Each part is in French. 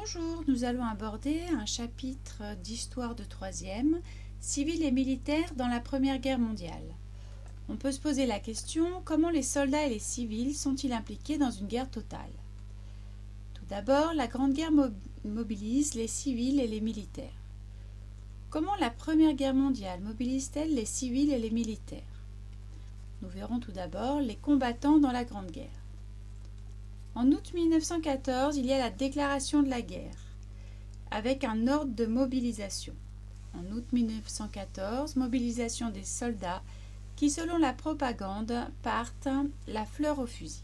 Bonjour, nous allons aborder un chapitre d'histoire de troisième, civil et militaire dans la Première Guerre mondiale. On peut se poser la question, comment les soldats et les civils sont-ils impliqués dans une guerre totale? Tout d'abord, la Grande Guerre mobilise les civils et les militaires. Comment la Première Guerre mondiale mobilise-t-elle les civils et les militaires? Nous verrons tout d'abord les combattants dans la Grande Guerre. En août 1914, il y a la déclaration de la guerre, avec un ordre de mobilisation. En août 1914, mobilisation des soldats qui, selon la propagande, partent la fleur au fusil.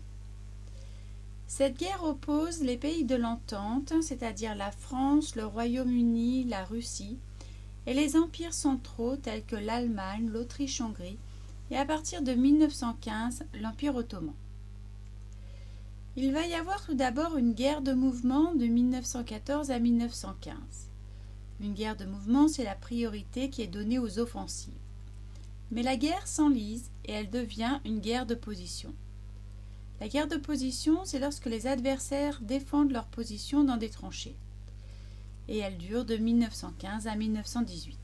Cette guerre oppose les pays de l'Entente, c'est-à-dire la France, le Royaume-Uni, la Russie, et les empires centraux tels que l'Allemagne, l'Autriche-Hongrie, et à partir de 1915, l'Empire ottoman. Il va y avoir tout d'abord une guerre de mouvement de 1914 à 1915. Une guerre de mouvement, c'est la priorité qui est donnée aux offensives. Mais la guerre s'enlise et elle devient une guerre de position. La guerre de position, c'est lorsque les adversaires défendent leur position dans des tranchées. Et elle dure de 1915 à 1918.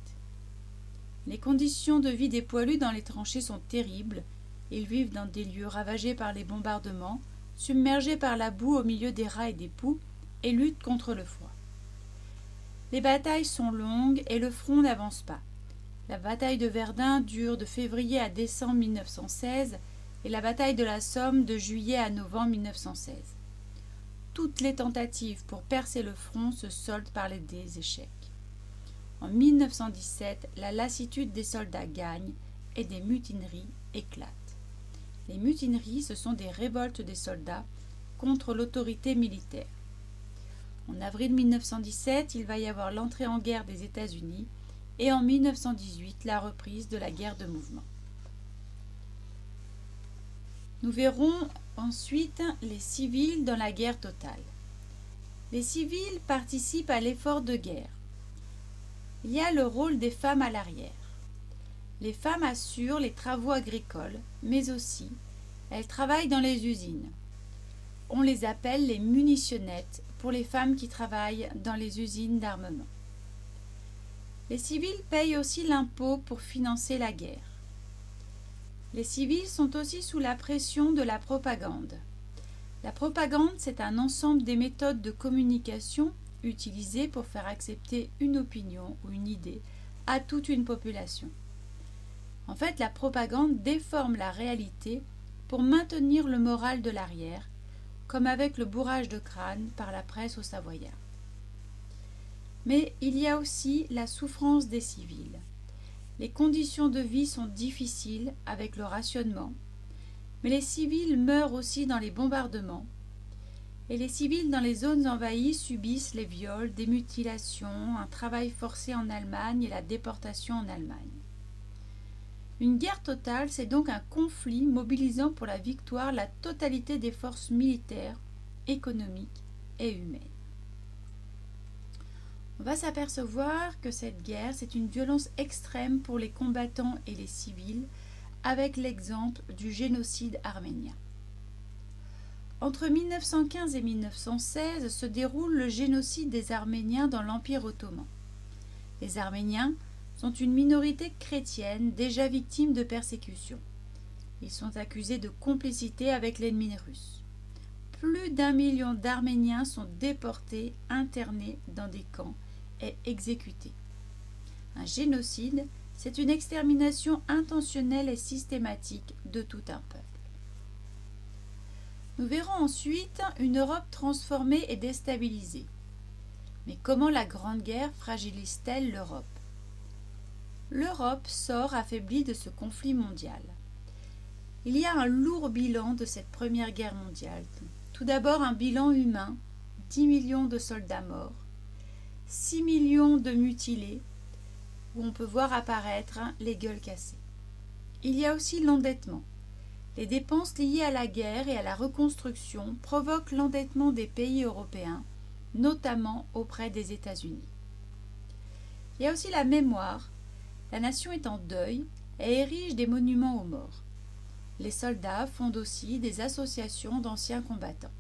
Les conditions de vie des poilus dans les tranchées sont terribles. Ils vivent dans des lieux ravagés par les bombardements, submergés par la boue au milieu des rats et des poux, et luttent contre le froid. Les batailles sont longues et le front n'avance pas. La bataille de Verdun dure de février à décembre 1916 et la bataille de la Somme de juillet à novembre 1916. Toutes les tentatives pour percer le front se soldent par des échecs. En 1917, la lassitude des soldats gagne et des mutineries éclatent. Les mutineries, ce sont des révoltes des soldats contre l'autorité militaire. En avril 1917, il va y avoir l'entrée en guerre des États-Unis et en 1918, la reprise de la guerre de mouvement. Nous verrons ensuite les civils dans la guerre totale. Les civils participent à l'effort de guerre. Il y a le rôle des femmes à l'arrière. Les femmes assurent les travaux agricoles, mais aussi, elles travaillent dans les usines. On les appelle les munitionnettes pour les femmes qui travaillent dans les usines d'armement. Les civils payent aussi l'impôt pour financer la guerre. Les civils sont aussi sous la pression de la propagande. La propagande, c'est un ensemble des méthodes de communication utilisées pour faire accepter une opinion ou une idée à toute une population. En fait, la propagande déforme la réalité pour maintenir le moral de l'arrière, comme avec le bourrage de crâne par la presse aux Savoyards. Mais il y a aussi la souffrance des civils. Les conditions de vie sont difficiles avec le rationnement, mais les civils meurent aussi dans les bombardements, et les civils dans les zones envahies subissent les viols, des mutilations, un travail forcé en Allemagne et la déportation en Allemagne. Une guerre totale, c'est donc un conflit mobilisant pour la victoire la totalité des forces militaires, économiques et humaines. On va s'apercevoir que cette guerre, c'est une violence extrême pour les combattants et les civils, avec l'exemple du génocide arménien. Entre 1915 et 1916 se déroule le génocide des Arméniens dans l'Empire ottoman. Les Arméniens sont une minorité chrétienne déjà victime de persécutions. Ils sont accusés de complicité avec l'ennemi russe. Plus d'1 million d'Arméniens sont déportés, internés dans des camps et exécutés. Un génocide, c'est une extermination intentionnelle et systématique de tout un peuple. Nous verrons ensuite une Europe transformée et déstabilisée. Mais comment la Grande Guerre fragilise-t-elle l'Europe? L'Europe sort affaiblie de ce conflit mondial. Il y a un lourd bilan de cette Première Guerre mondiale. Tout d'abord un bilan humain, 10 millions de soldats morts, 6 millions de mutilés, où on peut voir apparaître les gueules cassées. Il y a aussi l'endettement. Les dépenses liées à la guerre et à la reconstruction provoquent l'endettement des pays européens, notamment auprès des États-Unis. Il y a aussi la mémoire. La nation est en deuil et érige des monuments aux morts. Les soldats fondent aussi des associations d'anciens combattants.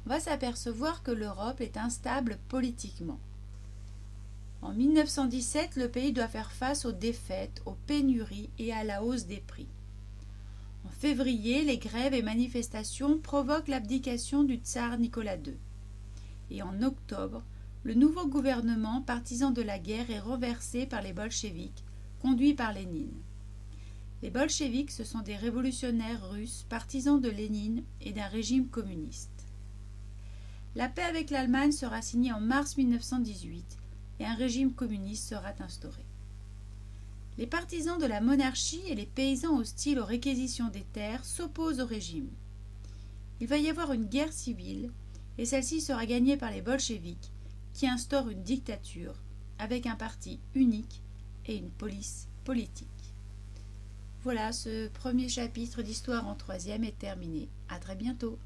on va s'apercevoir que l'Europe est instable politiquement. En 1917, le pays doit faire face aux défaites, aux pénuries et à la hausse des prix. En février, les grèves et manifestations provoquent l'abdication du tsar Nicolas II. Et en octobre, le nouveau gouvernement partisan de la guerre est renversé par les bolcheviks, conduits par Lénine. Les bolcheviks, ce sont des révolutionnaires russes partisans de Lénine et d'un régime communiste. La paix avec l'Allemagne sera signée en mars 1918 et un régime communiste sera instauré. Les partisans de la monarchie et les paysans hostiles aux réquisitions des terres s'opposent au régime. Il va y avoir une guerre civile et celle-ci sera gagnée par les bolcheviks qui instaurent une dictature avec un parti unique et une police politique. Voilà, ce premier chapitre d'Histoire en troisième est terminé. À très bientôt.